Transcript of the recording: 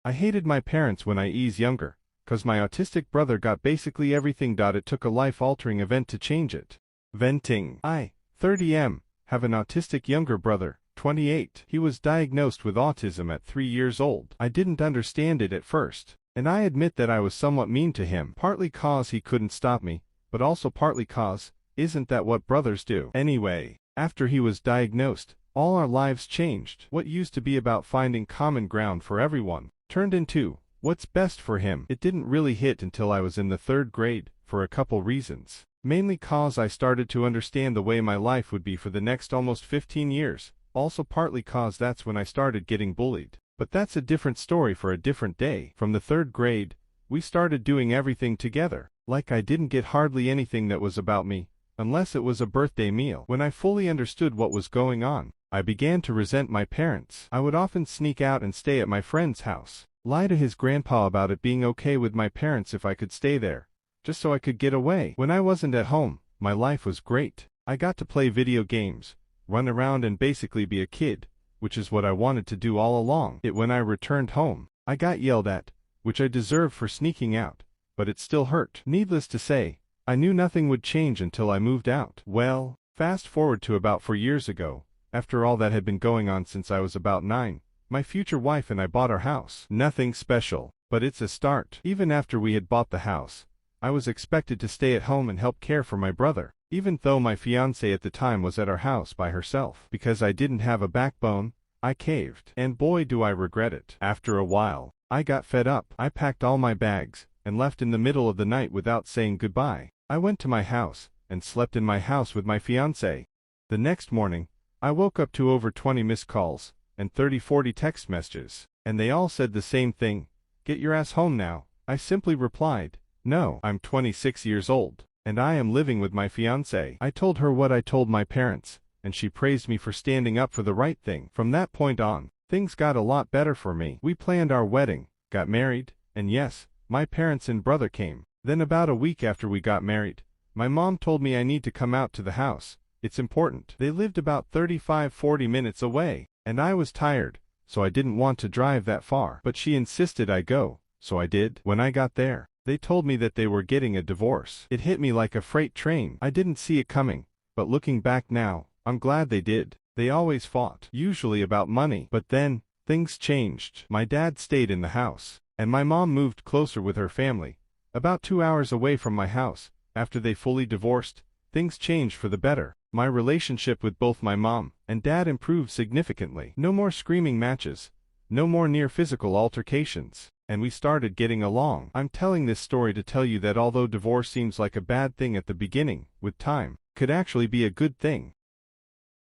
I hated my parents when I was younger, 'cause my autistic brother got basically everything. It took a life-altering event to change it. Venting. I, 30M, have an autistic younger brother, 28. He was diagnosed with autism at 3 years old. I didn't understand it at first, and I admit that I was somewhat mean to him, partly cause he couldn't stop me, but also partly cause, isn't that what brothers do? Anyway, after he was diagnosed, all our lives changed. What used to be about finding common ground for everyone turned into what's best for him. It didn't really hit until I was in the 3rd grade, for a couple reasons. Mainly cause I started to understand the way my life would be for the next almost 15 years, also partly cause that's when I started getting bullied. But that's a different story for a different day. From the 3rd grade, we started doing everything together. Like I didn't get hardly anything that was about me, unless it was a birthday meal. When I fully understood what was going on, I began to resent my parents. I would often sneak out and stay at my friend's house, lie to his grandpa about it being okay with my parents if I could stay there, just so I could get away. When I wasn't at home, my life was great. I got to play video games, run around and basically be a kid, which is what I wanted to do all along. When I returned home, I got yelled at, which I deserved for sneaking out, but it still hurt. Needless to say, I knew nothing would change until I moved out. Well, fast forward to about 4 years ago, after all that had been going on since I was about 9, my future wife and I bought our house. Nothing special, but it's a start. Even after we had bought the house, I was expected to stay at home and help care for my brother, even though my fiancée at the time was at our house by herself. Because I didn't have a backbone, I caved. And boy do I regret it. After a while, I got fed up. I packed all my bags and left in the middle of the night without saying goodbye. I went to my house and slept in my house with my fiancée. The next morning, I woke up to over 20 missed calls and 30-40 text messages, and they all said the same thing: "Get your ass home now." I simply replied, "No, I'm 26 years old, and I am living with my fiancé." I told her what I told my parents, and she praised me for standing up for the right thing. From that point on, things got a lot better for me. We planned our wedding, got married, and yes, my parents and brother came. Then about a week after we got married, my mom told me I need to come out to the house. It's important. They lived about 35-40 minutes away, and I was tired, so I didn't want to drive that far. But she insisted I go, so I did. When I got there, they told me that they were getting a divorce. It hit me like a freight train. I didn't see it coming, but looking back now, I'm glad they did. They always fought, usually about money. But then, things changed. My dad stayed in the house, and my mom moved closer with her family, about 2 hours away from my house. After they fully divorced, things changed for the better. My relationship with both my mom and dad improved significantly. No more screaming matches, no more near physical altercations, and we started getting along. I'm telling this story to tell you that although divorce seems like a bad thing at the beginning, with time, could actually be a good thing.